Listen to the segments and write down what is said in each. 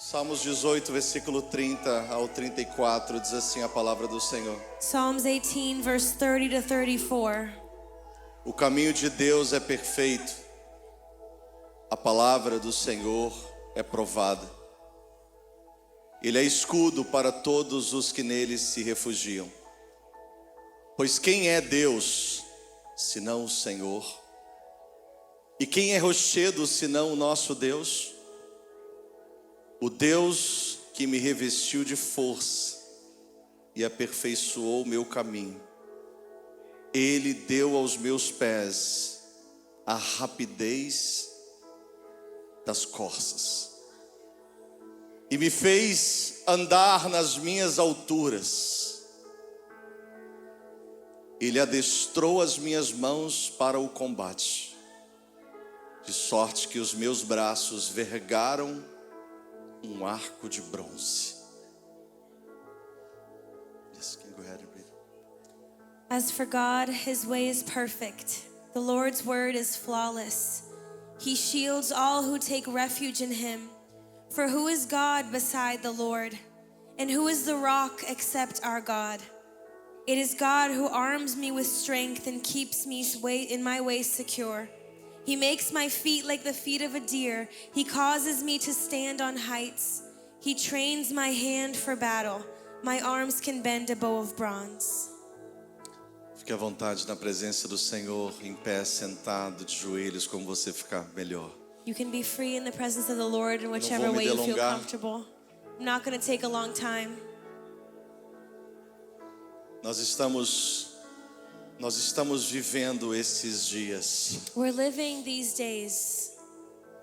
Salmos 18, versículo 30 ao 34, diz assim a palavra do Senhor. Psalms 18, verse 30 to 34. O caminho de Deus é perfeito, a palavra do Senhor é provada. Ele é escudo para todos os que nele se refugiam. Pois quem é Deus, senão o Senhor? E quem é rochedo, senão o nosso Deus? O Deus que me revestiu de força e aperfeiçoou o meu caminho. Ele deu aos meus pés a rapidez das corças e me fez andar nas minhas alturas. Ele adestrou as minhas mãos para o combate, de sorte que os meus braços vergaram um arco de bronze. Yes, can you go ahead and read? As for God, his way is perfect. The Lord's word is flawless. He shields all who take refuge in him. For who is God beside the Lord? And who is the rock except our God? It is God who arms me with strength and keeps me in my way secure. He makes my feet like the feet of a deer. He causes me to stand on heights. He trains my hand for battle. My arms can bend a bow of bronze. Fique à vontade na presença do Senhor, em pé, sentado, de joelhos, como você ficar melhor. You can be free in the presence of the Lord in whichever me way you feel delongar. comfortable. I'm not going to take a long time. Nós estamos vivendo esses dias. We're living these days.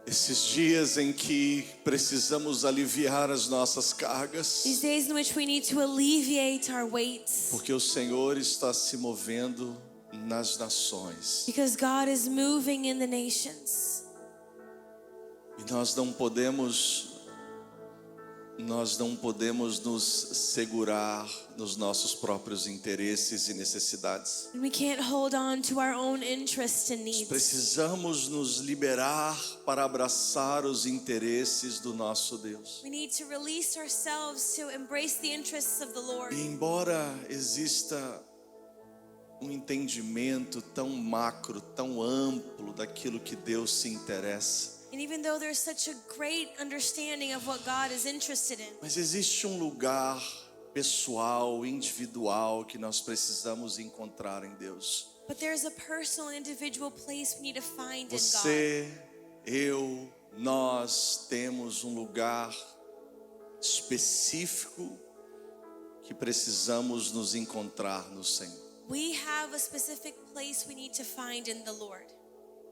Esses dias em que precisamos aliviar as nossas cargas, These days in which we need to alleviate our weights. porque o Senhor está se movendo nas nações. Because God is moving in the nations. E nós não podemos nos segurar nos nossos próprios interesses e necessidades. And we can't hold on to our own interests and needs. Precisamos nos liberar para abraçar os interesses do nosso Deus. We need to release ourselves to embrace the interests of the Lord. E embora exista um entendimento tão macro, tão amplo daquilo que Deus se interessa, And even though there's such a great understanding of what God is interested in, mas existe um lugar pessoal, individual que nós precisamos encontrar em Deus. but there's a personal, individual place we need to find in God. Você, eu, nós temos um lugar específico que precisamos nos encontrar no Senhor. We have a specific place we need to find in the Lord.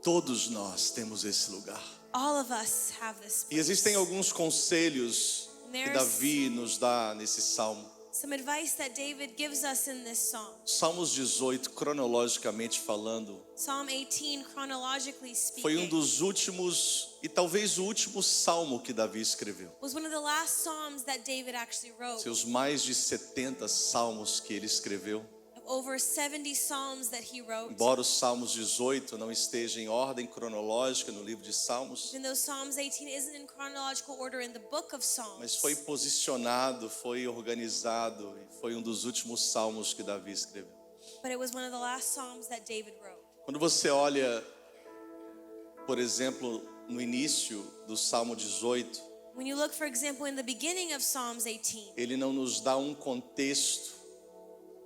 Todos nós temos esse lugar. All of us have this E place. existem alguns conselhos que Davi nos dá nesse salmo. Some advice that David gives us in this psalm. Salmos 18, cronologicamente falando, Psalm 18, chronologically foi speaking, dos últimos e talvez o último salmo que Davi escreveu. was one of the last psalms that David actually wrote. Seus mais de 70 salmos que ele escreveu. Over 70 psalms that he wrote. Embora os Salmos 18 não esteja em ordem cronológica no livro de Salmos, Even though Psalms 18 isn't in chronological order in the book of Psalms. mas foi posicionado, foi organizado e foi um dos últimos salmos que Davi escreveu. But it was one of the last psalms that David wrote. Quando você olha, por exemplo, no início do Salmo 18, When you look, for example, in the beginning of Psalms 18, ele não nos dá um contexto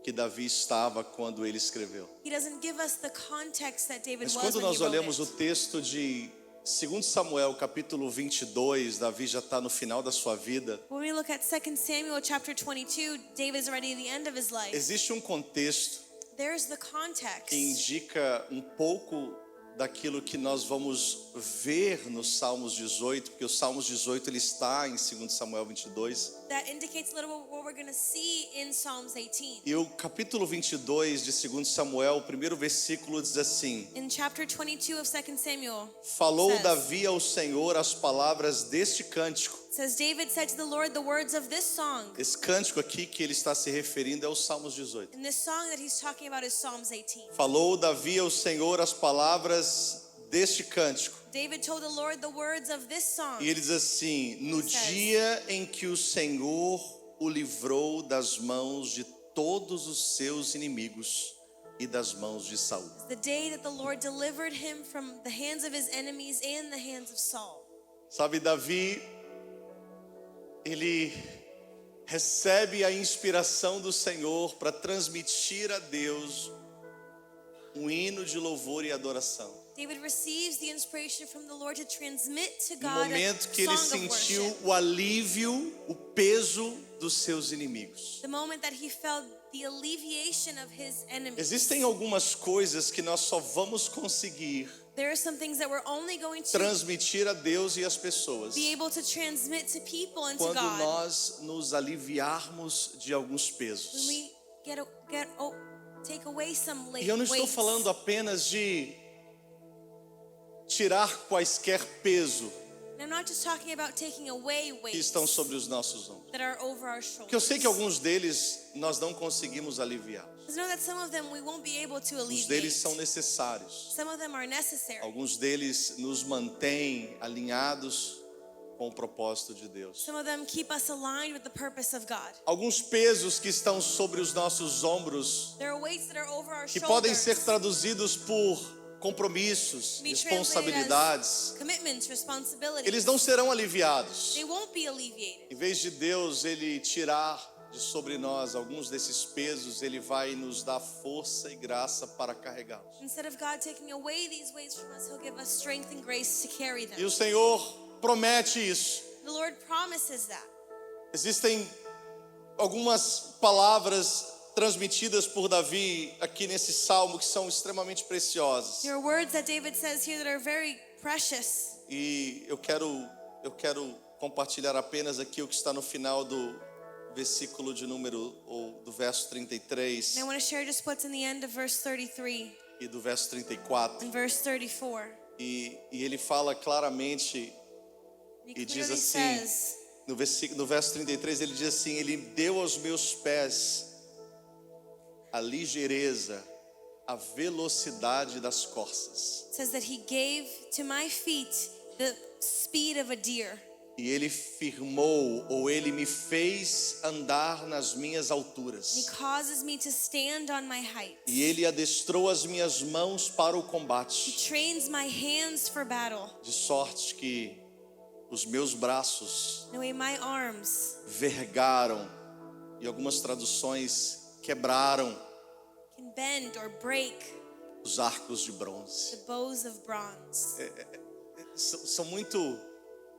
que Davi estava quando ele escreveu. he doesn't give us the context that David Mas was quando when nós he wrote olhamos o it. texto de 2 Samuel, capítulo 22, Davi já está no final da sua vida. When we look at 2 Samuel chapter 22, David is already at the end of his life. Existe um contexto There's the context que indica um pouco daquilo que nós vamos ver nos Salmos 18, porque o Salmos 18 ele está em 2 Samuel 22. that indicates a little bit what we're going to see in Psalms 18. E o capítulo 22 de 2 Samuel, o primeiro versículo diz assim: In chapter 22 of 2 Samuel, Falou says, Davi ao Senhor as palavras deste cântico. it says, David said to the Lord the words of this song. Esse cântico aqui que ele está se referindo é o Salmos 18. And this song that he's talking about is Psalms 18. Falou Davi ao Senhor as palavras deste cântico. David told the Lord the words of this song. E ele diz assim: no dia em que o Senhor o livrou das mãos de todos os seus inimigos e das mãos de Saul. The day that the Lord delivered him from the hands of his enemies and the hands of Saul. Sabe, Davi, ele recebe a inspiração do Senhor para transmitir a Deus um hino de louvor e adoração. David receives the inspiration from the Lord to transmit to No God momento a que ele song of sentiu worship. o alívio, o peso dos seus inimigos. The moment that he felt the alleviation of his enemies. Existem algumas coisas que nós só vamos conseguir There are some things that we're only going to transmitir a Deus e às pessoas be able to transmit to people and to quando God nós nos aliviarmos de alguns when pesos. we take away some E eu não estou weights. falando apenas de tirar quaisquer peso And I'm not just talking about taking away que weights estão sobre os nossos ombros. that are over our Porque eu shoulders. sei que alguns deles nós não conseguimos aliviar. Because I know that some of them we won't be able to Alguns alleviate. deles são necessários. Some of them are necessary. Alguns deles nos mantêm alinhados com o propósito de Deus. Some of them keep us aligned with the purpose of God. Alguns pesos que estão sobre os nossos ombros, There are weights that are over our que shoulders. podem ser traduzidos por compromissos, Be translated responsabilidades, as commitments, responsibilities. eles não serão aliviados. They won't be alleviated. Em vez de Deus ele tirar de sobre nós alguns desses pesos, ele vai nos dar força e graça para carregá-los. Instead of God taking away these weights from us, He'll give us strength and grace to carry them. E o Senhor promete isso. The Lord promises that. Existem algumas palavras transmitidas por Davi aqui nesse salmo que são extremamente preciosas. There are words that David says here that are very precious. E eu quero compartilhar apenas aqui o que está no final do versículo de número, ou do verso 33 And I want to share just what's in the end of verse 33 e do verso 34. and verse 34. E ele fala claramente He e diz clearly assim, says, no verso 33 ele diz assim: ele deu aos meus pés a ligeireza, a velocidade das corças. says that He gave to my feet the speed of a deer. E ele firmou, ou ele me fez andar nas minhas He alturas. causes me to stand on my heights. E ele adestrou as minhas mãos para o He combate, trains my hands for battle. de sorte que os meus braços The way my arms vergaram, e algumas traduções quebraram can bend or break os arcos de bronze. the bows of bronze.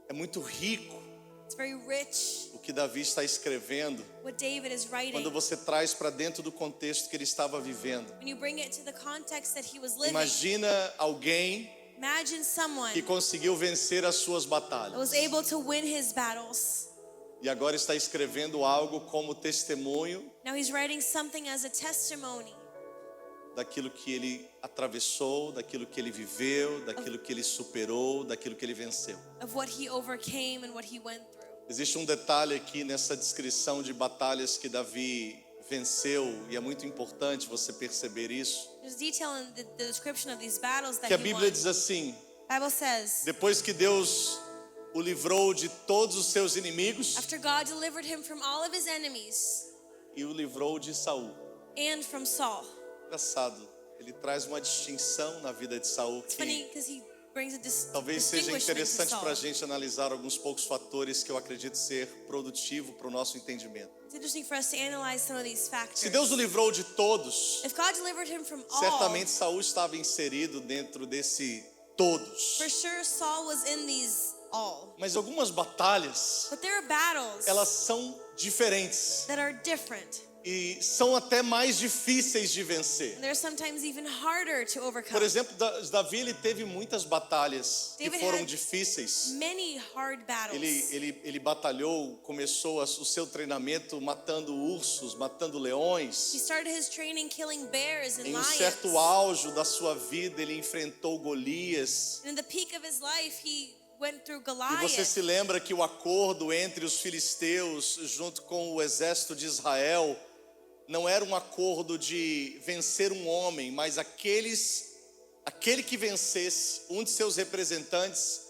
É muito rico It's very rich o que Davi está escrevendo what David is writing. quando você traz para dentro do contexto que ele estava vivendo. When you bring it to the context that he was living, Imagina alguém imagine someone que conseguiu vencer as suas that batalhas was able to win his battles. e agora está escrevendo algo como testemunho Now he's writing something as a testimony daquilo que ele atravessou, daquilo que ele viveu, daquilo que ele superou, daquilo que ele venceu. of what he overcame and what he went through. Existe um detalhe aqui nessa descrição de batalhas que Davi venceu, e é muito importante você perceber isso, There's detail in the description of these battles that que a he Bíblia won. diz assim: The Bible says, depois que Deus o livrou de todos os seus inimigos after God delivered him from all of his enemies e o livrou de Saul. and from Saul. Engraçado, ele traz uma distinção na vida de Saul It's funny que because he brings a talvez seja distinguishment to interessante Saul. para a gente analisar alguns poucos fatores que eu acredito ser produtivo para o nosso entendimento. It's interesting for us to analyze some of these factors. Se Deus o livrou de todos, If God delivered him from all, certamente Saul estava inserido dentro desse todos. for sure Saul was in these all. Mas algumas batalhas, But there are battles elas são diferentes that are different. e são até mais difíceis de vencer. And they're sometimes even harder to overcome. Por exemplo, Davi ele teve muitas batalhas que David foram had difíceis. Many hard battles. Ele batalhou, começou o seu treinamento matando ursos, matando He leões. started his training killing bears and Em um lions. certo auge da sua vida, ele enfrentou Golias. And in the peak of his life, he went through E Goliath. você se lembra que o acordo entre os filisteus junto com o exército de Israel não era um acordo de vencer um homem, mas aqueles aquele que vencesse, um de seus representantes,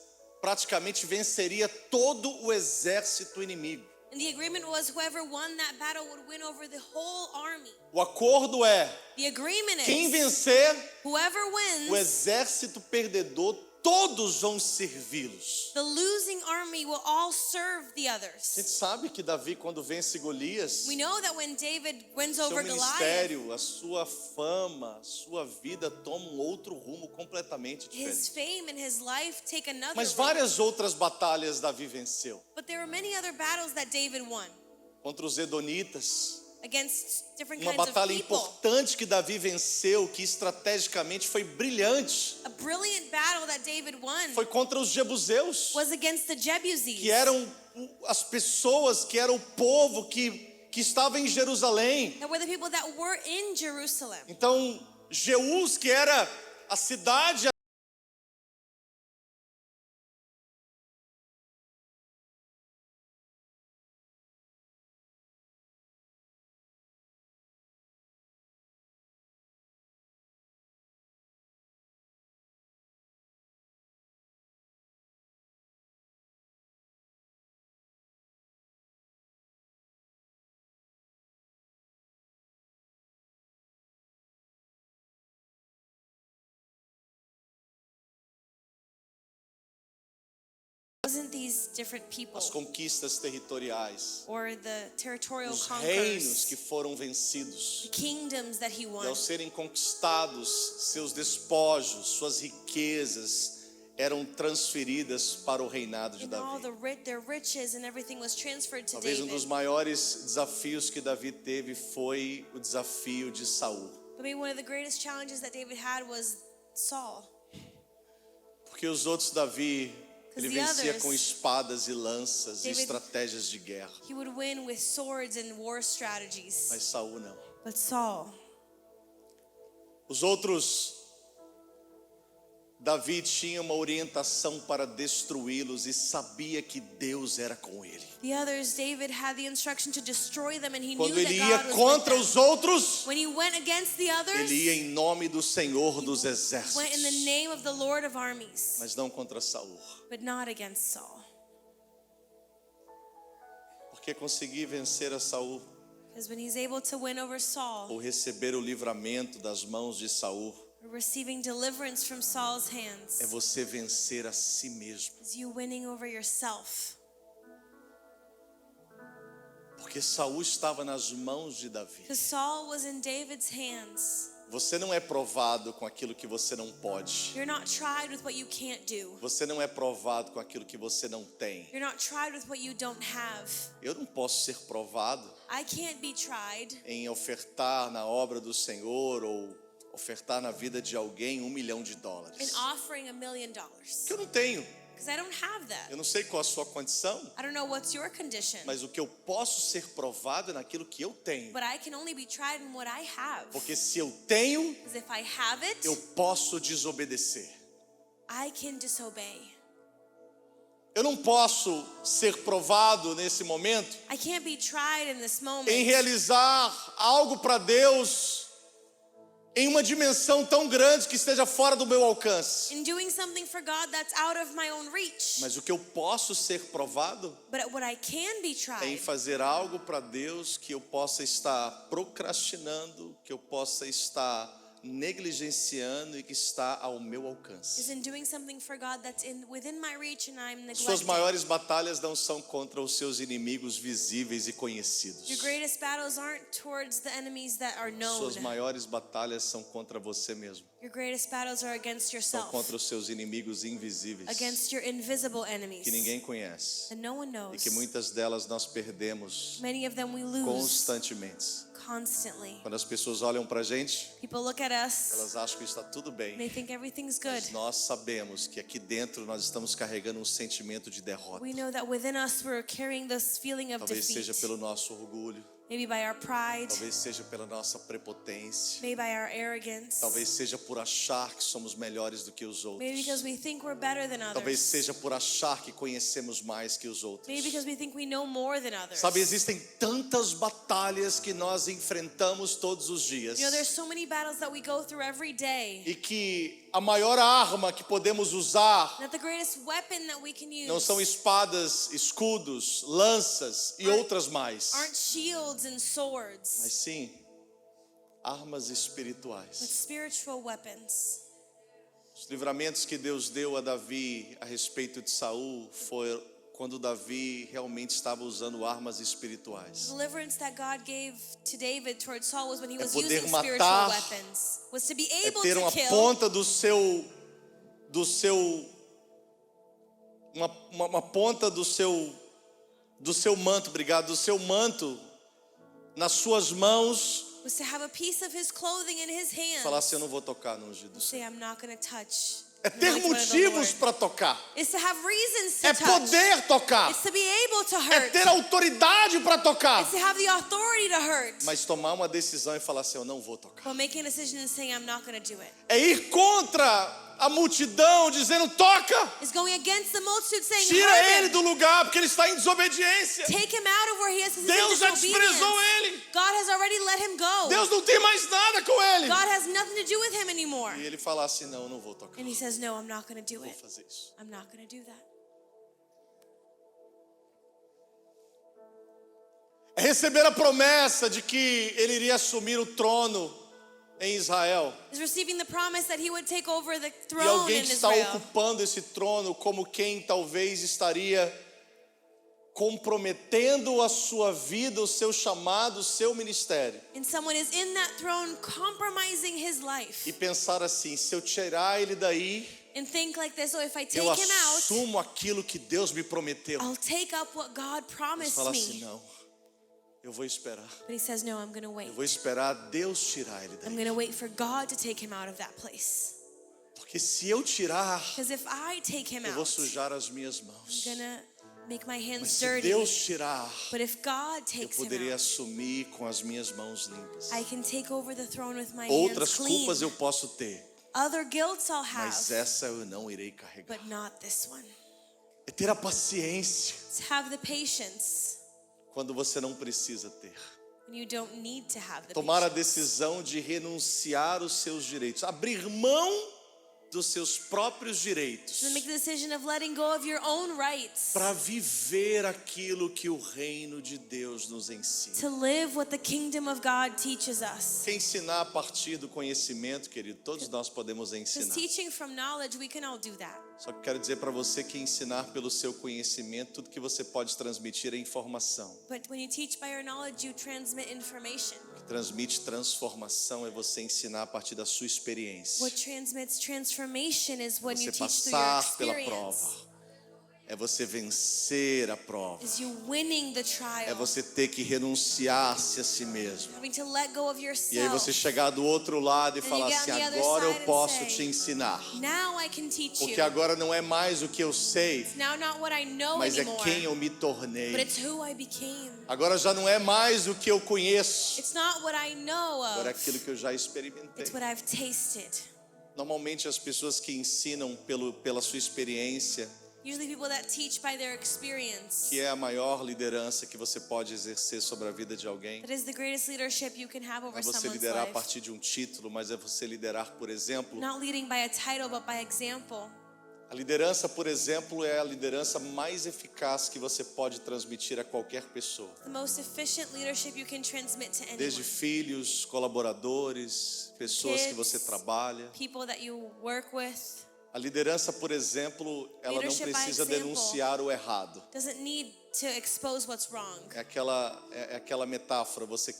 praticamente venceria todo o exército inimigo. And the agreement was whoever won that battle would win over the whole army. O acordo é, The agreement quem is vencer, whoever o wins, exército perdedor, todos vão servi-los. the losing army will all serve the A others. gente sabe que Davi, quando vence Golias, We know that when David wins seu over Goliath, ministério, a sua fama, a sua vida toma um outro rumo completamente his diferente. fame and his life take another Mas road. várias outras batalhas Davi venceu. But there were many other battles that David won Contra os Edonitas, against different uma kinds of batalha people. importante que Davi venceu, que estrategicamente foi brilhante, A brilliant battle that David won foi contra os jebuseus, was against the Jebuses. que eram as pessoas, que era o povo que estava em Jerusalém. That were the people that were in Jerusalem. Então, Jeus, que era a cidade Wasn't these different people as conquistas territoriais, or the territorial os reinos que conquerors, foram vencidos. the kingdoms that he E won? ao serem conquistados, seus despojos, suas riquezas eram transferidas para o reinado de And all Davi. their riches and everything was transferred to Talvez um dos David. maiores desafios que Davi teve foi o desafio de Saul. But maybe one of the greatest challenges that David had was Saul. Porque os outros Davi, ele the vencia others, com espadas e lanças e David- estratégias de guerra. He would win with swords and war strategies. Mas Saul não. But Saul, Os outros, Davi tinha uma orientação para destruí-los e sabia que Deus era com ele. the others, David had the instruction to destroy them, and he Quando knew ele that ia God was contra with os them. outros, When he went against the others, ele ia em nome do Senhor dos went in the exércitos, name of the Lord of armies, mas não contra Saul. but not against Saul. Porque conseguir vencer a Saul Because when he's able to win over Saul, ou receber o livramento das mãos de Saul or receiving deliverance from Saul's hands, é você vencer a si mesmo. is you winning over yourself. Porque Saul estava nas mãos de Davi. Because Saul was in David's hands. Você não é provado com aquilo que você não pode. You're not tried with what you can't do. Você não é provado com aquilo que você não tem. You're not tried with what you don't have. Eu não posso ser provado I can't be tried em ofertar na obra do Senhor ou ofertar na vida de alguém $1 milhão. in offering $1 million. Porque eu não tenho. Because I don't have that. Eu não sei qual a sua condição, I don't know what's your condition. mas o que eu posso ser provado é naquilo que eu tenho. But I can only be tried in what I have. Porque se eu tenho, Because if I have it, eu posso desobedecer. I can disobey. Eu não posso ser provado nesse momento I can't be tried in this moment em realizar algo para Deus em uma dimensão tão grande que esteja fora do meu alcance. in doing something for God that's out of my own reach. Mas o que eu posso ser provado But what I can be é em tried fazer algo para Deus que eu possa estar procrastinando, que eu possa estar negligenciando e que está ao meu is alcance. in doing something for God that's within my reach and I'm Suas neglecting. maiores batalhas não são contra os seus inimigos visíveis e conhecidos. Your greatest battles aren't towards the enemies that are known. Suas maiores batalhas são contra você mesmo. Your greatest battles are against São yourself, contra os seus inimigos invisíveis against your invisible enemies que ninguém conhece that no one e knows. que muitas delas nós perdemos Many of them we lose constantemente. constantly. Quando as pessoas olham para a gente, People look at us, elas acham que está tudo bem. they think everything's good. Mas nós sabemos que aqui dentro nós estamos carregando um sentimento de derrota. We know that within us we're carrying this feeling of Talvez seja defeat. pelo nosso orgulho, Maybe by our pride, talvez seja pela nossa prepotência, maybe by our arrogance, talvez seja por achar que somos melhores do que os outros. maybe because we think we're better than Talvez others, seja por achar que conhecemos mais que os outros. maybe because we think we know more than others. Sabe, existem tantas batalhas que nós enfrentamos todos os dias You know, there's so many battles that we go through every day, e que a maior arma que podemos usar that the greatest weapon that we can use não são espadas, escudos, lanças e outras mais, aren't shields and swords, mas sim armas but espirituais. spiritual weapons. Os livramentos que Deus deu a Davi a respeito de Saul foi quando Davi realmente estava usando armas espirituais. The deliverance that God gave to David towards Saul was when he was poder using matar, spiritual weapons, was to be É able ter to uma kill, ponta uma ponta do seu manto, obrigado, do seu manto nas suas mãos, was to have a piece of his clothing in his hand. falar assim, eu não vou tocar no ungido do Senhor. Say, I'm not going to touch. É the ter anointed one of the motivos Lord. para tocar, It's to have reasons to é touch. poder tocar, It's to be able to é hurt. ter autoridade para tocar, It's to have the authority to hurt. mas tomar uma decisão e falar assim, eu não vou tocar. But making a decision and saying, I'm not going to do it. É ir contra a multidão, dizendo toca, It's going against the multitude saying, tira hurt ele him. do lugar porque ele está em desobediência. Take him out of where he is. 'Cause he's in Deus já disobedience. desprezou ele. God has already let him go. Deus não tem mais nada com ele. God has nothing to do with him anymore. E ele fala assim, não, eu não vou tocar, And he says, no, I'm not going to do vou it. fazer isso. I'm not going to do that. É receber a promessa de que ele iria assumir o trono em Israel. Is receiving the promise that he would take over the E throne alguém in que está Israel. ocupando esse trono como quem talvez estaria comprometendo a sua vida, o seu chamado, o seu ministério. And someone is in that throne compromising his life. E pensar assim, se eu tirar ele daí, And think like this, oh, if I take eu him out, assumo aquilo que Deus me prometeu. I'll take up what God Mas promised fala assim, me. não, eu vou esperar. But he says, no, I'm going to wait. Eu vou esperar Deus tirar ele I'm daí. going to wait for God to take him out of that place. Porque se eu tirar, Because if I take him eu vou out, sujar as minhas I'm mãos. going to make my Mas hands se dirty. Deus tirar, But if God eu takes him poderia out, assumir com as minhas mãos limpas. I can take over the throne with my Outras hands clean. culpas eu posso ter, Other guilts I'll have, mas essa eu não irei carregar. but not this one. É ter a paciência To have the patience quando você não precisa ter. when you don't need to have the Tomar a patience. decisão de renunciar os seus direitos, abrir mão dos seus próprios direitos To make the decision of letting go of your own rights. para viver aquilo que o reino de Deus nos ensina. To live what the kingdom of God teaches us. Que ensinar a partir do conhecimento, querido, todos nós podemos Because ensinar. teaching from knowledge, we can all do that. Só que quero dizer para você que ensinar pelo seu conhecimento, tudo que você pode transmitir é informação. But when you teach by your knowledge, you transmit information. O que transmite transformação é você ensinar a partir da sua experiência. What transmits transformation is when Você you teach through your passar pela experience. prova. É você vencer a prova. Is you winning the É trial. você ter que renunciar-se a si mesmo. Having to let go of E aí yourself. você chegar do outro lado e And falar you get assim, on the other agora side eu and posso say, te ensinar. Now I can teach Porque you. agora não é mais o que eu sei, It's now not what I know mas é anymore. quem eu me tornei. But it's who I became. Agora já não é mais o que eu conheço, It's not what I know agora é of. aquilo que eu já experimentei. It's what I've tasted. Normalmente as pessoas que ensinam pela sua experiência, Usually people that teach by their experience. que é a maior liderança que você pode exercer sobre a vida de alguém, That is the greatest leadership you can have não over é você someone's liderar a life. partir de um título, mas é você liderar, por exemplo. Not leading by a title, but by example. A liderança, por exemplo, é a liderança mais eficaz que você pode transmitir a qualquer pessoa. The most efficient leadership you can transmit to anyone. Desde filhos, colaboradores, pessoas que Kids, você trabalha. People that you work with. A liderança, por exemplo, ela não Leadership by precisa example. denunciar o errado. Doesn't need to expose what's wrong. É aquela metáfora, você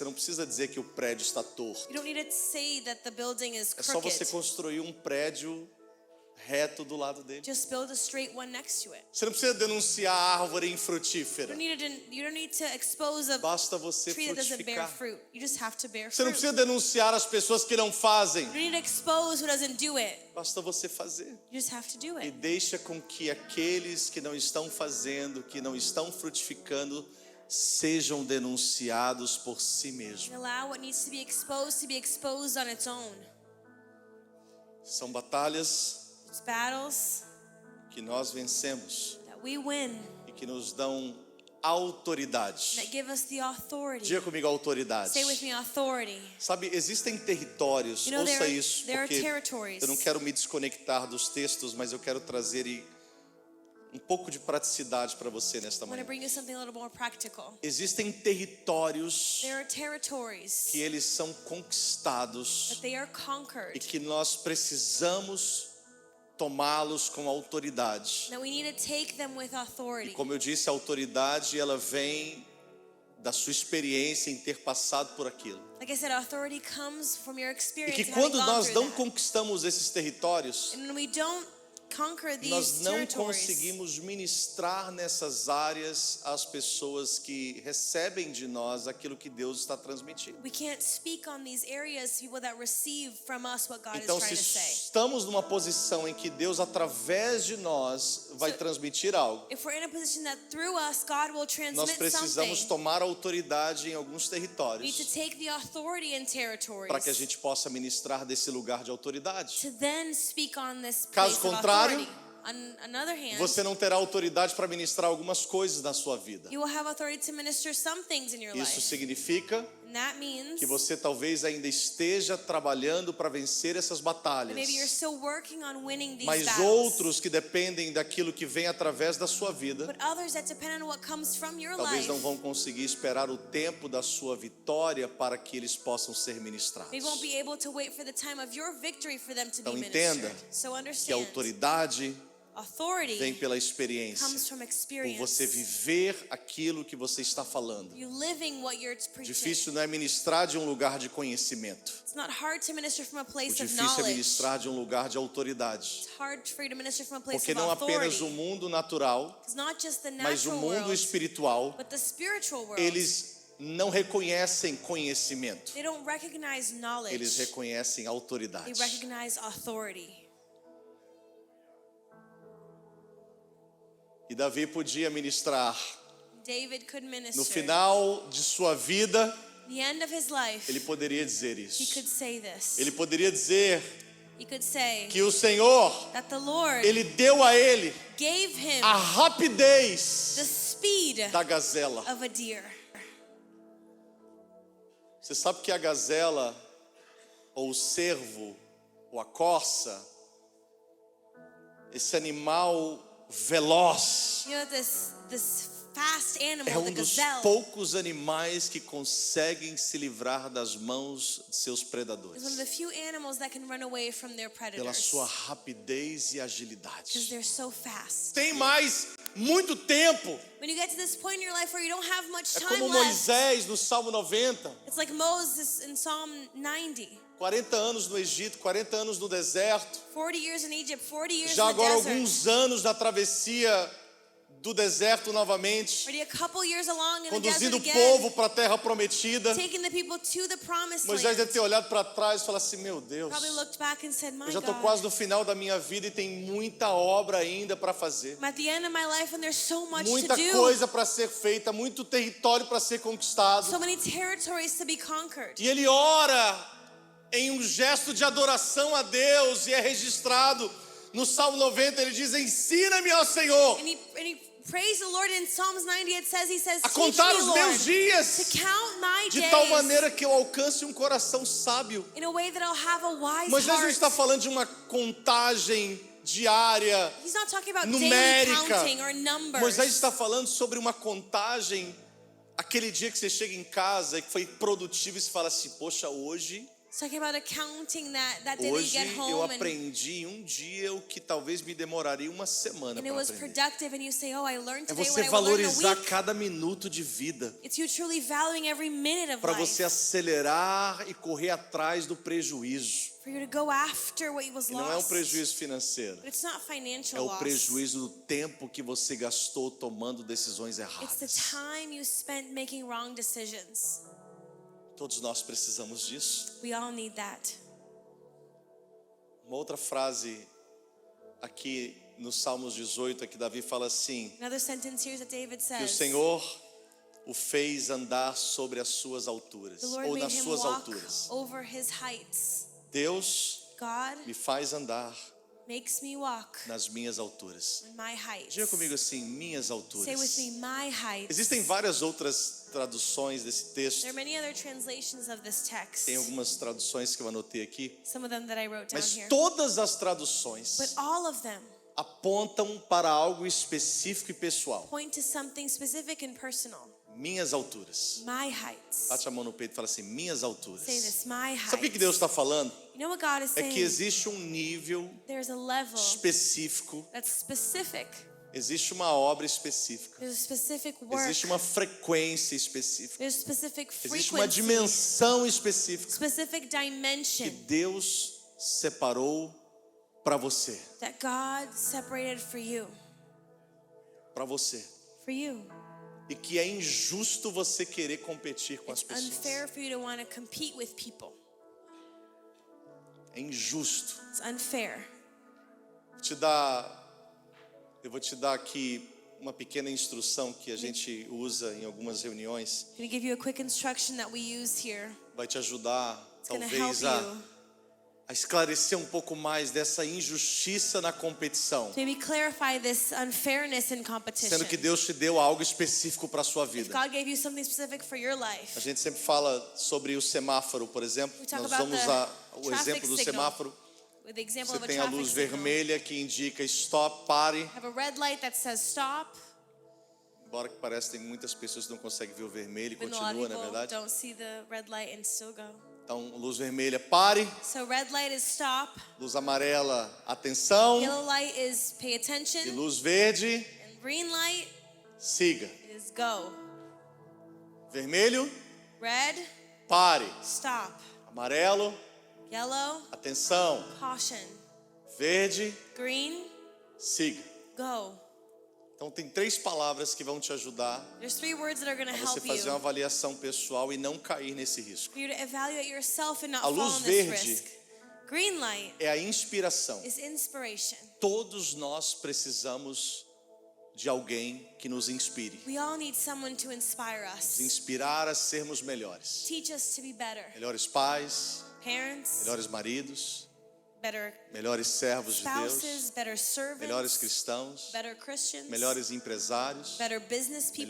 não precisa dizer que o prédio está torto. You don't need to say that the building is É só você crooked. construir um prédio reto do lado dele. Just build a straight one next to it. Você não precisa denunciar a árvore infrutífera. You don't need to expose a Basta você tree that doesn't bear frutificar. fruit. You just have to bear Você não fruit. precisa denunciar as pessoas que não fazem. You don't need to expose who doesn't do it. Basta você fazer. You just have to do E it. deixa com que aqueles que não estão fazendo, que não estão frutificando, sejam denunciados por si mesmos. And allow what needs to be exposed on its own. São batalhas It's battles que nós vencemos that we win e que nos dão autoridade. that give us the authority. Diga comigo autoridade. Say with me, authority. Sabe, existem territórios, You know, ouça there isso, are porque territories. eu não quero me desconectar dos textos, mas eu quero trazer um pouco de praticidade para você nesta I want to manhã. bring you something a little more practical. Existem territórios There are territories que eles são conquistados that they are e conquered, que nós precisamos tomá-los com autoridade. that we need to take them with E authority. como eu disse, a autoridade ela vem da sua experiência em ter passado por aquilo. Like I said, authority comes from your E experience. que of having quando gone nós through não that. conquistamos esses territórios, And when we don't conquer nós these não territories, conseguimos ministrar nessas áreas às pessoas que recebem de nós aquilo que Deus está transmitindo. we can't speak on these areas to people that receive from us what God Então, is se trying to say. estamos numa posição em que Deus, através de nós, vai transmitir algo, If we're in a position that through us God will nós transmit precisamos something, tomar autoridade em alguns we need to territórios take the authority in territories para que a gente possa ministrar desse lugar de autoridade. to then speak on this Caso place of contrário, authority. On another hand, Você não terá autoridade para ministrar algumas coisas na sua vida. you will have authority to minister some things in your Isso life. significa And that means que você talvez ainda esteja trabalhando para vencer essas batalhas, maybe you're still working on winning these mas battles. outros que dependem daquilo que vem através da sua vida, But others that depend on what comes from your talvez life, não vão conseguir esperar o tempo da sua vitória para que eles possam ser ministrados. they won't be able to wait for the time of your victory for them to Então be entenda ministered. So que a understand, autoridade authority vem pela experiência, comes from por experience. você viver aquilo que você está falando. You living what you're preaching. Difícil não é ministrar de um lugar de conhecimento. It's not hard to minister from a O place of difícil é knowledge. ministrar de um lugar de autoridade. It's hard for you to minister from a place Porque of não apenas authority. o mundo natural, It's not just the mas o natural mundo world, espiritual, but the spiritual world. eles não reconhecem conhecimento. They don't recognize knowledge. Eles reconhecem autoridade. They recognize authority. E Davi podia ministrar. David could minister. No final de sua vida, the end of his life, ele poderia dizer he isso. could say this. Ele poderia dizer He could say que o Senhor, that the Lord ele deu a ele gave him a rapidez the speed da gazela. of a deer. Você sabe que a gazela, ou o cervo, ou a corça, esse animal veloz, You know, this fast animal, é the dos gazelle, poucos animais que conseguem se livrar das mãos de seus is predadores, one of the few animals that can run away from their pela predators sua rapidez e because agilidade. they're so fast. Tem mais muito tempo. When you get to this point in your life where you don't have much É time como left, Moisés no Salmo 90, it's like Moses in Psalm 90. 40 anos no Egito, 40 anos no deserto, 40 years in Egypt, 40 years já in the agora desert. alguns anos na travessia do deserto novamente, Already a couple years along in the conduzindo desert o again, povo para a terra prometida. taking the people to the promised Moisés land. deve ter olhado para trás e falado assim: meu Deus, Probably looked back and said, my eu já estou God, quase no final da minha vida e tem muita obra ainda para fazer. I'm at the end of my life and there's so much Muita to do. coisa para ser feita, muito território para ser conquistado. So many territories to be conquered. E ele ora em um gesto de adoração a Deus, e é registrado no Salmo 90, ele diz: ensina-me, ó Senhor, And he praised the Lord in Psalms 90. He says, a teach contar me, os Lord, meus dias, to count my de days tal maneira que eu alcance um coração sábio. in a way that I'll have a wise Moisés não heart. está falando de uma contagem diária, He's not talking about daily numérica. counting or numbers. Moisés está falando sobre uma contagem, aquele dia que você chega em casa e que foi produtivo e você fala assim: poxa, hoje He's talking about a counting that day that you get eu home aprendi em um dia o que talvez me demoraria uma semana and it para was aprender. productive, and you say, oh, I learned É today você what I will learn in a valorizar week. cada minuto de vida, It's you truly valuing every minute of para life. você acelerar e correr atrás do prejuízo. For you to go after what was E não é um lost. prejuízo financeiro, But it's not financial é o loss. prejuízo do tempo que você gastou tomando decisões It's the erradas. time you spent making wrong decisions. Todos nós precisamos disso. We all need that. Uma outra frase aqui no Salmos 18 é que Davi fala assim: Another sentence here that David que o says, Senhor o fez andar sobre as suas alturas, the Lord ou made nas him suas walk alturas. over his heights. Deus God me faz andar makes me walk nas minhas alturas. on my heights. Diga comigo assim, minhas Say with alturas. me, my heights. Existem várias outras traduções desse texto. There are many other translations of this text. Tem algumas traduções que eu anotei aqui. Some of them that I wrote down Mas here. todas as traduções But all of them apontam para algo específico e pessoal. point to something specific and personal. Minhas alturas. My heights. Bate a mão no peito e fala assim, minhas alturas. Say this, my heights. Sabe o que Deus está falando? You know what God is É saying? que existe um nível There's a level específico, that's specific. existe uma obra específica, There's a specific work. existe uma frequência específica, There's specific existe uma frequency. dimensão específica Specific que dimension Deus separou para você, that God separated for you. para você. For you. E que é injusto você querer competir com as It's pessoas. unfair for you to want to compete with people. É injusto. It's unfair. Eu vou te dar aqui uma pequena instrução que a gente usa em algumas reuniões. I'm going to give you a quick instruction that we use here. Vai te ajudar, It's going to help talvez, you a esclarecer um pouco mais dessa injustiça na competição. to maybe clarify this unfairness in competition. Sendo que Deus te deu algo específico para a sua If vida. God gave you something specific for your life. A gente sempre fala sobre o semáforo, por exemplo. We talk Nós about vamos the usar o traffic exemplo do signal. semáforo. With the example Você of a tem a traffic luz signal. vermelha que indica stop, pare. Have a red light that says stop. Embora que parece que tem muitas pessoas que não conseguem ver o vermelho e Even though a lot continua, of não é people verdade? don't see the red light and still go. Então, luz vermelha, pare. So red light is stop. Luz amarela, atenção. Yellow light is pay E attention. luz verde, And green light siga. is go. Vermelho, Red, pare. stop. Amarelo, Yellow, atenção. caution. Verde, Green, siga. go. Então tem 3 palavras que vão te ajudar There's 3 words that are going to a você help fazer uma you avaliação pessoal e não cair nesse risco. for you to evaluate yourself and not A fall luz in this verde risk. Green light É a inspiração. is inspiration. Todos nós precisamos de alguém que nos inspire. We all need someone to inspire Nos us. inspirar a sermos melhores. Teach us to be better. Melhores pais, Parents, melhores maridos, better melhores servos de Deus, spouses, better servants, melhores cristãos, better Christians, melhores empresários, better business people,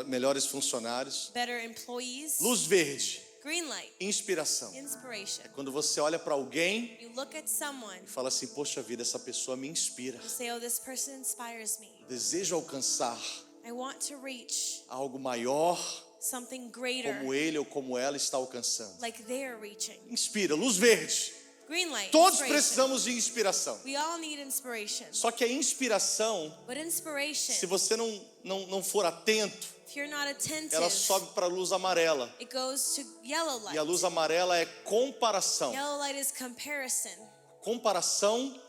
melhores funcionários. better employees. Luz verde, Green light, inspiração. inspiration. Quando você olha para alguém You look at someone, e fala assim, poxa vida, essa pessoa me inspira. you say, oh, this person inspires me. Eu desejo alcançar I want to reach algo maior something greater como ele ou como ela está alcançando. like they're reaching. Inspira, luz verde. Green light, Todos inspiration. precisamos de inspiração. We all need inspiration. Só que a inspiração, But inspiration, se você não for atento, if you're not attentive, ela sobe para a luz amarela. it goes to yellow light. E a luz amarela é comparação. Yellow light is comparison. Comparação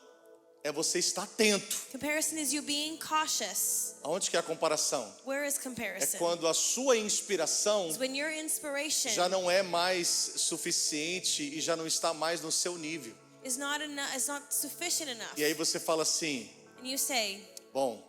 é você estar atento. Comparison is you being cautious. Aonde que é a comparação? Where is É comparison? quando a sua inspiração It's when your inspiration já não é mais suficiente e já não está mais no seu nível. is not enough, is not sufficient enough. E aí você fala assim, And you say, bom,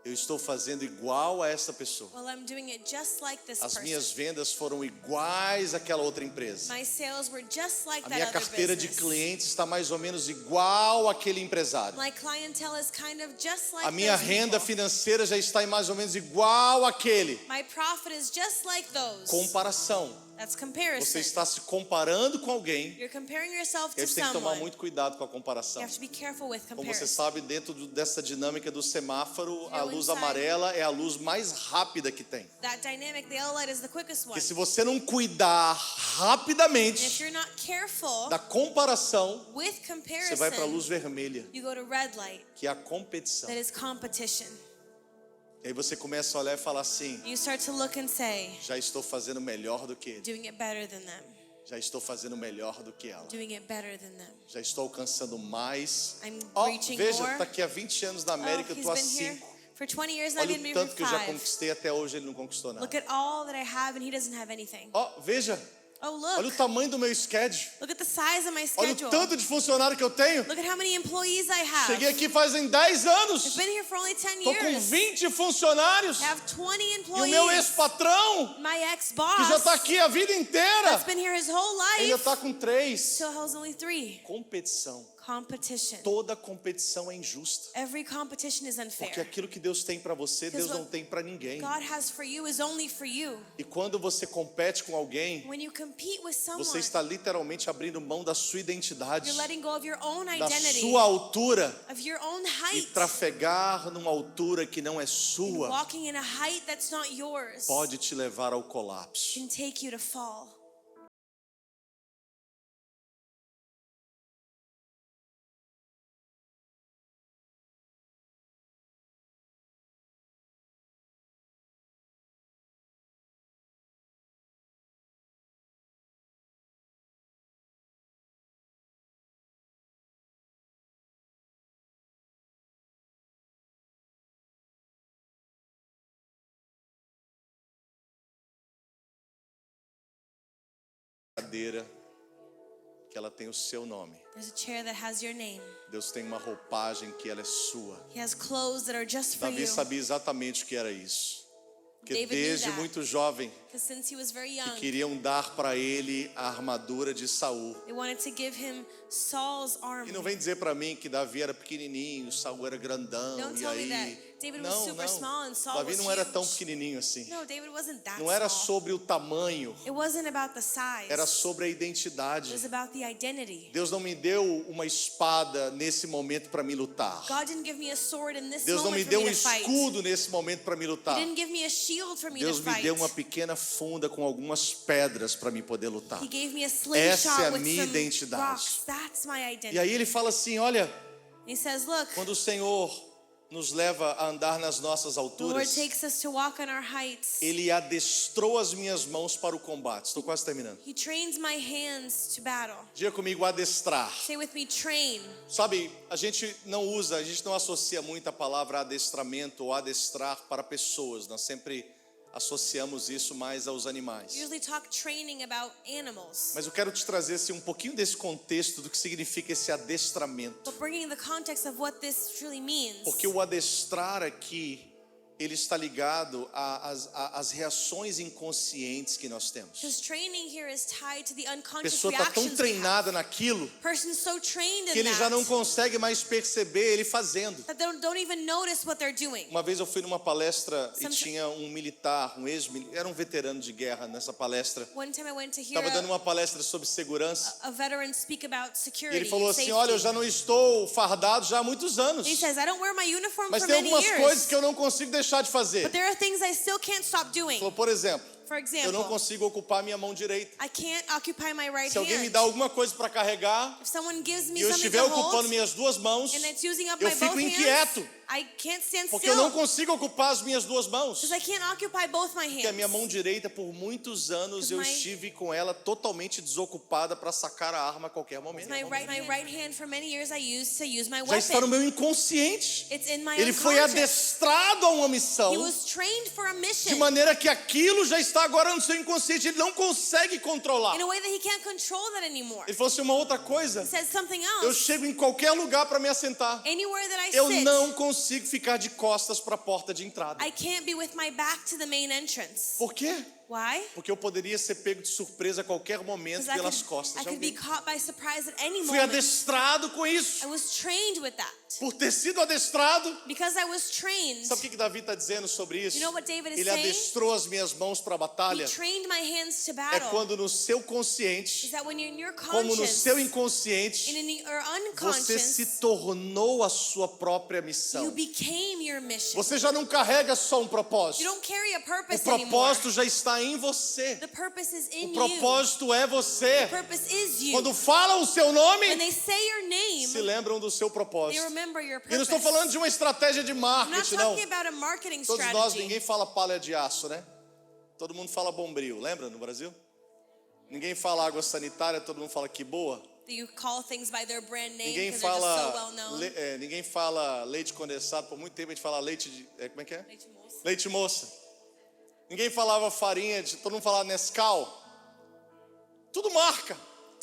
eu estou fazendo igual a essa pessoa. well, I'm doing it just like this As person. minhas vendas foram iguais àquela outra empresa. My sales were just like A that minha other carteira de business. clientes está mais ou menos igual àquele empresário. My clientele is kind of just like A minha those renda people. financeira já está em mais ou menos igual àquele. My profit is just like those. Comparação. That's comparison. Você está se comparando com alguém. You're comparing yourself E aí to você tem que tomar someone. muito cuidado com a You comparação. have to be careful with Como você comparison. sabe, dentro dessa dinâmica do semáforo, a luz inside- amarela é a luz mais rápida que tem. That dynamic, the yellow light is the quickest one. Porque se você não cuidar And if rapidamente you're not careful da comparação, with você vai para a comparison, luz vermelha, you go to red light, que é a competição. that is competition. E aí você começa a olhar e falar assim, You start to look and say, já estou fazendo melhor do que ele. doing it better than them, Já estou fazendo melhor do que ela. doing it better than them. Já estou alcançando mais. I'm Ó, reaching veja, more. está aqui há 20 anos na América, eu he's estou há been here 5. for 20 years and I've Olha been o here tanto for que eu já 5. conquistei, até hoje ele não conquistou nada. Look at all that I have and he doesn't have anything. Ó, veja, Oh, olha o look. tamanho do meu schedule. Look at the size of my Olha schedule. o tanto de funcionário que eu tenho. Look at how many employees I have. Cheguei aqui fazem 10 anos. I've been here for only 10 Estou com years. 20 funcionários. I have 20 E o employees. meu ex-patrão, My que já ex-boss está aqui a vida inteira, that's been here his whole ainda life está com 3. still has only 3. Competição. Competition. Toda competição é injusta. Every competition is Porque unfair. aquilo que Deus tem para você, Deus não tem para ninguém. God has for you is only for you. E quando você compete com alguém, When you compete with você someone, está literalmente abrindo mão da sua identidade, you're letting go of your own da identity, sua altura, of your own e height, trafegar numa altura que não é and sua, walking in a height that's not yours pode te levar ao colapso. can take you to fall. Cadeira que ela tem o seu nome. There's a chair that has your name. Deus tem uma roupagem que ela é sua. He has clothes that are just for Davi you. sabia exatamente o que era isso. Porque David knew desde that. muito jovem Because since he was very young, queriam dar para ele a armadura de Saul. they wanted to give him Saul's E armor. não vem dizer para mim que Davi era pequenininho, Saul era grandão. Don't E tell me aí, that David was super small and Saul Davi was não era huge. tão pequenininho assim. No, David wasn't that Não era small. sobre o tamanho, It wasn't about the size. era sobre a It identidade. was about the identity. Deus não me deu uma espada nesse momento para me lutar. God didn't give me a sword in this Deus não me moment deu for um me to fight. escudo nesse momento para me He lutar. didn't give me a shield for me Deus to me fight. deu uma pequena funda com algumas pedras para me poder lutar. He gave me a Essa slingshot é a with minha some identidade. rocks. That's my identity. E aí ele fala assim, olha, He says, look, quando o Senhor nos leva a andar nas nossas the Lord alturas, takes us to walk on our heights. Ele adestrou as minhas mãos para o combate. Estou quase terminando. He trains my hands to battle. Diga comigo, adestrar. Say with me, train. Sabe, a gente não associa muito a palavra adestramento ou adestrar para pessoas. Nós sempre associamos isso mais aos animais. We usually talk training about animals. Mas eu quero te trazer assim, um pouquinho desse contexto do que significa esse adestramento. But bringing the context of what this truly means. Porque o adestrar aqui, ele está ligado às reações inconscientes que nós temos. Because training here is tied to the A unconscious pessoa está tão reactions we have. treinada naquilo Person's so trained que in ele já não that consegue mais perceber ele fazendo. that they don't even notice what they're doing. Uma vez eu fui numa palestra e Some- tinha um militar, um ex-militar, era um veterano de guerra nessa palestra. One time I went to hear Estava dando uma palestra sobre segurança. a veteran speak about E security ele falou and assim, safety. olha, eu já não estou fardado já há muitos anos. He says, I don't wear my uniform Mas for tem many algumas years. coisas que eu não consigo deixar de fazer. But there are things I still can't stop Ele doing. falou, por exemplo, For eu não example, consigo ocupar minha mão direita. I can't occupy my right Se alguém me hand. dá alguma coisa para carregar If someone gives me e eu something estiver to ocupando hold minhas duas mãos, and it's using up eu my fico both inquieto. hands, I can't stand porque eu não still consigo ocupar as minhas duas mãos. because I can't occupy both my Porque a minha mão hands. direita, por muitos anos, eu Because my- estive com ela totalmente desocupada para sacar a arma a qualquer momento. My right hand for many years I used to use my Já está no weapon. meu inconsciente. It's in my Ele foi unconscious. adestrado a uma missão, He was trained for a de mission maneira que aquilo já está agora no seu inconsciente. Ele não consegue controlar. in a way that he can't control that anymore. Ele falou assim, uma outra coisa. He said something Eu else. chego em qualquer lugar para me assentar. Anywhere that I Eu sit, não consigo ficar de costas para a porta de entrada. I can't be with my back to the main entrance. Por quê? Why? Porque eu poderia ser pego de surpresa a qualquer momento Because pelas costas I de could be alguém. caught by surprise at any Fui moment. adestrado com isso. I was trained with that. Por ter sido adestrado. Because I was trained. Sabe o que Davi está dizendo sobre isso? You know what David is Ele saying? adestrou as minhas mãos para a batalha. He trained my hands to É battle. quando no seu Is consciente, that when you're in your como no conscience, seu inconsciente, in your você se unconscious, tornou a sua própria you missão. became your mission. Você já não carrega só um You propósito. don't carry a O purpose anymore. propósito já está em você. The purpose is O in you. propósito é você. The purpose is you. Quando falam o seu nome, When they say your name, se lembram do seu they propósito. remember your E não purpose. estou falando de uma estratégia de I'm not marketing, não. talking about a marketing Todos nós, strategy. ninguém fala palha de aço, né? Todo mundo fala Bombril, lembra no Brasil? Ninguém fala água sanitária, todo mundo fala que boa. You call things by their brand name Ninguém because they're just so well fala, known. ninguém fala leite condensado. Por muito tempo a gente fala leite de, como é que é? Leite moça. Leite moça. Ninguém falava farinha, todo mundo falava Nescau. Tudo marca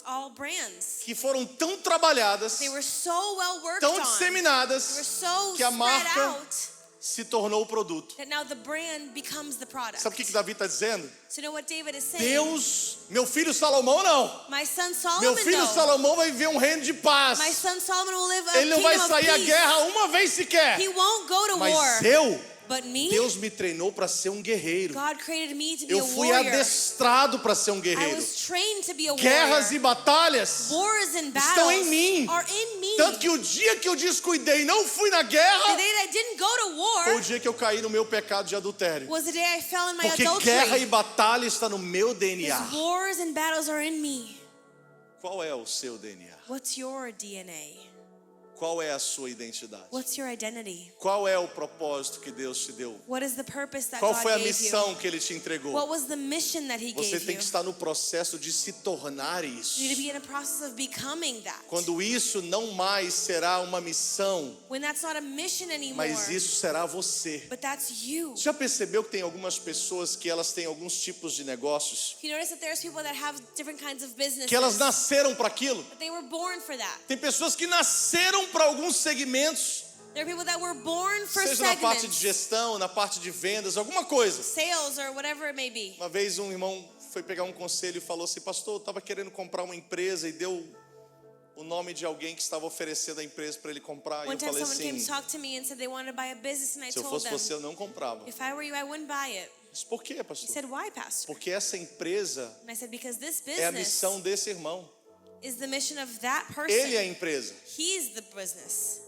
All brands. que foram tão trabalhadas, They were so well worked tão on. They were disseminadas, so que a spread marca out se tornou o produto. that now the brand becomes the product. Sabe o que Davi está dizendo? So you know what David is saying? Deus, meu filho Salomão não. My son Meu Solomon, filho no. Salomão vai viver um reino de paz. My son Solomon will live a Ele não vai kingdom of sair à peace. guerra uma vez sequer. He won't go to Mas war. eu, But me, Deus me treinou para ser um guerreiro. God created me to be Eu a fui warrior. adestrado para ser um I guerreiro. was trained to be a Guerras e warrior. batalhas Wars and estão em battles mim. are in me. Tanto que o dia que eu descuidei e não fui na The guerra, day that I didn't go to foi o war dia que eu caí no meu pecado de adultério. was the day I fell in my Porque guerra e adultery. batalha está no meu DNA. Because wars and battles are in me. Qual é o seu DNA? What's your DNA? Qual é a sua identidade? What's your identity? Qual é o propósito que Deus te deu? What is the purpose that Qual God foi a gave missão you? que Ele te entregou? What was the mission that He Você gave tem you? que estar no processo de se tornar isso. You need to be in a process of becoming that. Quando isso não mais será uma missão, When that's not a mission anymore, mas isso será você. but that's you. Você já percebeu que tem algumas pessoas que elas têm alguns tipos de negócios? You notice that there's people that have different kinds of businesses. Que elas nasceram para aquilo? But they were born for that. Tem pessoas que nasceram para alguns segmentos, There are people that were born for seja na parte de segments, gestão, na parte de vendas, alguma coisa. sales or whatever it may be. Uma vez um irmão foi pegar um conselho e falou assim: pastor, eu estava querendo comprar uma empresa, e deu o nome de alguém que estava oferecendo a empresa para ele comprar. E One eu time falei someone came assim: to talk to me and said they wanted to buy a business, and I se eu told fosse them, você, eu não comprava. if I were you, I wouldn't buy it. Mas por quê, He pastor? said, why, pastor? Porque essa empresa And I said, because this é a business missão desse irmão. is the mission of that Ele é a person. empresa. He's the business.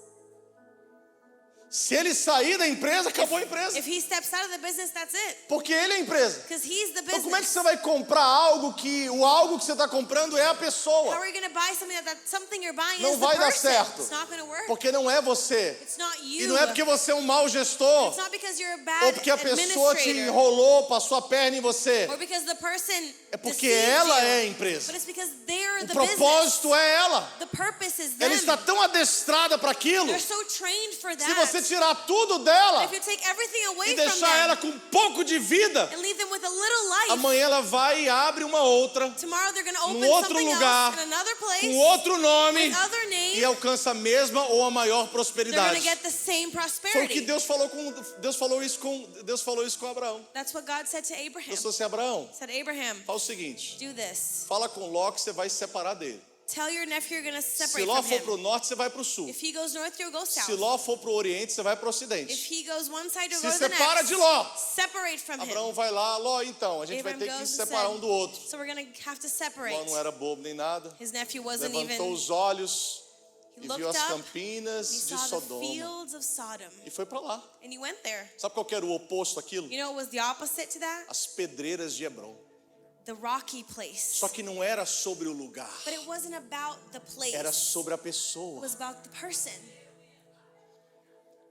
Se ele sair da empresa, acabou a empresa. If he steps out of the business, that's it. Porque ele é a empresa. Because he's the Então como é que business. você vai comprar algo que o algo que você está comprando é a How pessoa? are you going to buy something that something you're buying Não is the vai dar person? certo. It's not going to work. Porque não é você. It's not you. E não é porque você é um mau gestor. It's not because you're a Ou bad porque a pessoa te administrator. enrolou, passou a perna em você. Or because the person É porque deceived ela you. é a empresa. But it's because they're O the propósito business. é ela. The purpose is Ela them. está tão adestrada para aquilo. They're so trained for Se that. você tirar tudo dela If you take everything away e from deixar them ela com um pouco de vida, and leave them with a little life, amanhã ela vai e abre uma outra, tomorrow they're going to open outro something lugar, else in another place com outro nome, with other name. e alcança a mesma ou a maior They're going prosperidade. to get the same Foi o prosperity. que Deus falou isso com Abraão. That's what God said to Abraham. Deus falou assim: Abraão, He said, Abraham, fala o seguinte, do this. fala com Ló que você vai se separar dele. Tell your nephew you're going to Se separate Ló from for para o him. norte, você vai para o sul. If he goes north, you'll go Se south. Ló for para o oriente, você vai para o If ocidente. he goes one side, you'll Se go to the separa next. de Ló. Separate from him. Abraão vai lá, Ló, então, a gente vai Abraham ter que goes se and separar said, um do outro. So we're going to have to separate. Ló não era bobo nem nada. His nephew wasn't Levantou even. os olhos He e looked viu as up. campinas He de saw the Sodoma. fields of Sodom. E foi para lá. And he went there. Sabe qual que era o oposto daquilo? You know what was the opposite to that? As pedreiras de Hebron. The rocky place. Só que não era sobre o lugar. But it wasn't about the place. Era sobre a It pessoa. was about the person.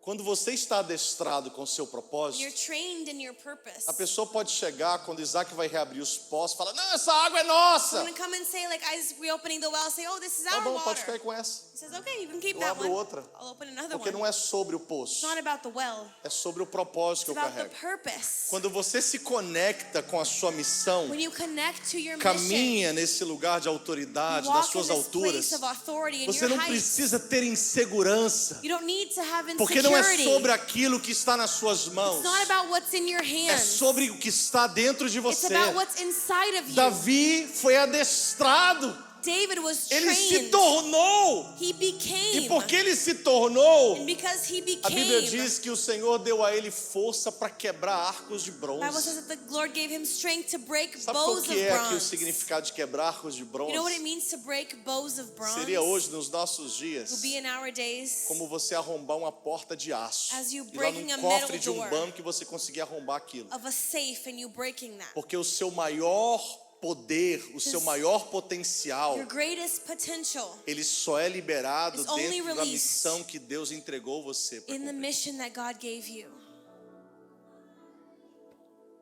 Quando você está adestrado com o seu You're propósito, trained in your purpose. a pessoa pode chegar quando Isaac vai reabrir os poços, fala: não, essa água é nossa. Someone come and say, like, I was reopening the well, say, oh, this is Tá our bom, pode ficar aí water. com essa. He says, okay, you can keep Eu that abro one. outra. I'll open another Porque one. não é sobre o It's poço, not about the well. é sobre o propósito It's que eu about the carrego. purpose. Quando você se conecta com a sua missão, When you connect to your mission, caminha nesse lugar de you autoridade, das walk in suas this alturas, place of authority in você your não heights. precisa ter insegurança, You don't need to have porque não é insecurity. sobre aquilo que está nas suas mãos, It's not about what's in your é hands. sobre o que está dentro de It's você. about what's inside of you. Davi foi adestrado, David was ele se trained. tornou, He became. e porque ele se tornou, And because he a Bíblia became, diz que o Senhor deu a ele força para quebrar arcos de the Bible bronze. says that the Lord gave him strength to break Sabe qual bows of que é aqui o bronze. significado de quebrar arcos de You know what it bronze? means to break bows of bronze? Seria hoje, nos nossos dias, Will be in our days como você arrombar uma porta de aço. as you E lá breaking a num cofre metal de um door banco que você conseguir arrombar aquilo. of a safe and you breaking that. Porque o seu maior poder, o seu maior potencial, Your greatest potential ele só é liberado is only dentro da released missão que Deus entregou você para in the cumprir. mission that God gave you.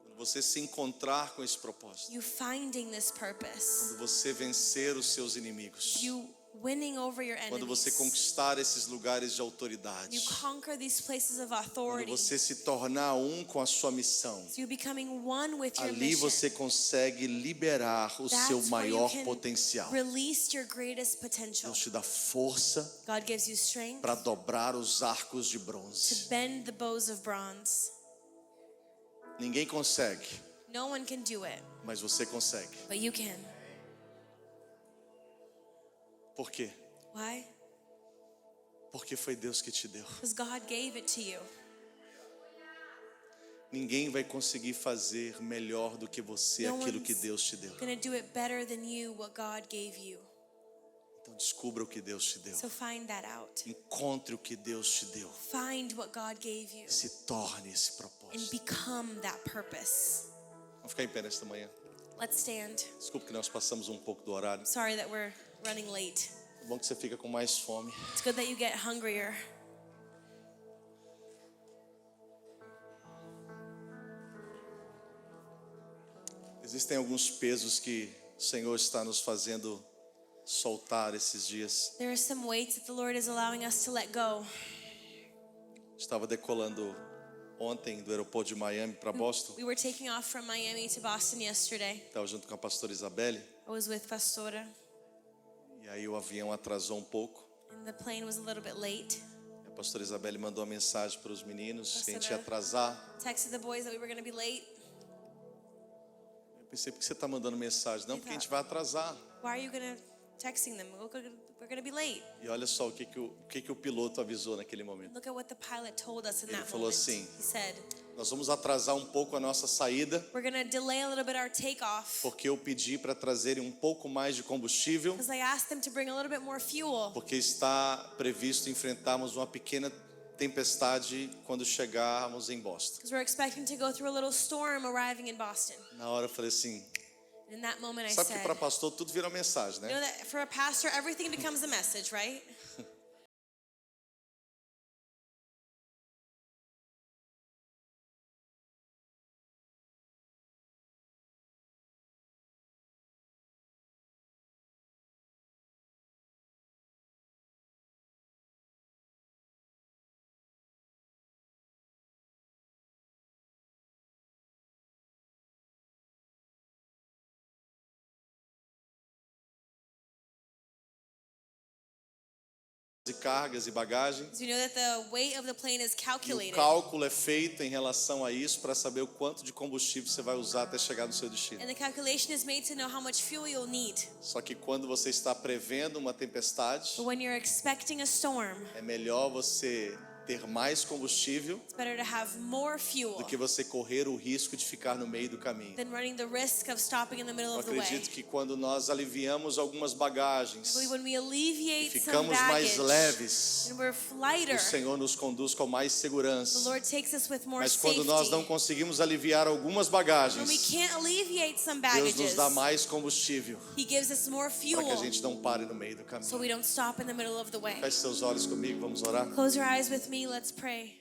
Quando você se encontrar com esse propósito, You finding this purpose. quando você vencer os seus inimigos, You winning over your Quando você enemies. conquistar esses lugares de autoridade. You conquer these places of Quando authority. você se tornar um com a sua missão. So you're becoming one with your Ali mission. você consegue liberar o seu That's where you maior can potencial. release your greatest potential. Deus te dá força God gives you strength para dobrar os arcos de to bronze. bend the bows of bronze. Ninguém consegue, No one can do it, mas você consegue. but you can. Por quê? Why? Porque foi Deus que te deu. Because God gave it to you. Ninguém vai conseguir fazer melhor do que você No aquilo que one's Deus te deu. Gonna do it better than you what God gave you. Então descubra o que Deus te deu. So find that out. Encontre o que Deus te deu. Find what God gave you Se torne esse and propósito. become that purpose. Vamos ficar em pé nesta manhã. Let's stand. Desculpa que nós passamos um pouco do horário. Sorry that we're running late. É bom que você fica com mais fome. It's good that you get hungrier. Existem alguns pesos que o Senhor está nos fazendo soltar esses dias. There are some weights that the Lord is allowing us to let go. Estava decolando ontem do aeroporto de Miami para Boston. We were taking off from Miami to Boston yesterday. Estava junto com a pastora Isabelle. I was with Pastora, E aí o avião atrasou um pouco. and the plane was a little bit late. A pastora Isabelle mandou uma mensagem para os meninos que a gente ia Pastora- atrasar. Texted the boys that we were going to be late. Eu pensei, por que você está mandando mensagem? Não, porque a gente vai atrasar. Why are you going to texting them? We're going to be late. E olha só o que o piloto avisou naquele momento. Look at what the pilot told us in Ele that falou moment. assim, He said, Nós vamos atrasar um pouco a nossa saída, we're going to delay a little bit our takeoff porque eu pedi para trazerem um pouco mais de combustível, because I asked them to bring a little bit more fuel porque está previsto enfrentarmos uma pequena tempestade quando chegarmos em Boston. because we're expecting to go through a little storm arriving in Boston. Na hora eu falei assim, And in that moment I sabe que said, para pastor tudo vira mensagem, you know né? that for a pastor, everything becomes a message, right? De cargas e bagagens. So you know that the weight of the plane is E o calculated. cálculo é feito em relação a isso para saber o quanto de combustível você vai usar até chegar no seu destino. And the calculation is made to know how much fuel you'll need. Só que quando você está prevendo uma tempestade, But when you're expecting a storm, é melhor você ter mais combustível it's better to have more fuel do que você correr o risco de ficar no meio do caminho. than running the risk of stopping in the middle Eu of the way. acredito que quando nós aliviamos algumas bagagens I believe when we e alleviate some ficamos mais baggage leves, and we're lighter, o Senhor nos conduz com mais the segurança. Lord takes us with more Mas quando safety. nós não conseguimos aliviar algumas When we bagagens, can't alleviate some Deus nos baggages, dá mais combustível He gives us more para que a fuel gente não pare no meio do so caminho. we don't stop in the middle of the way. Feche seus olhos comigo, vamos orar. Close your eyes with me, let's pray.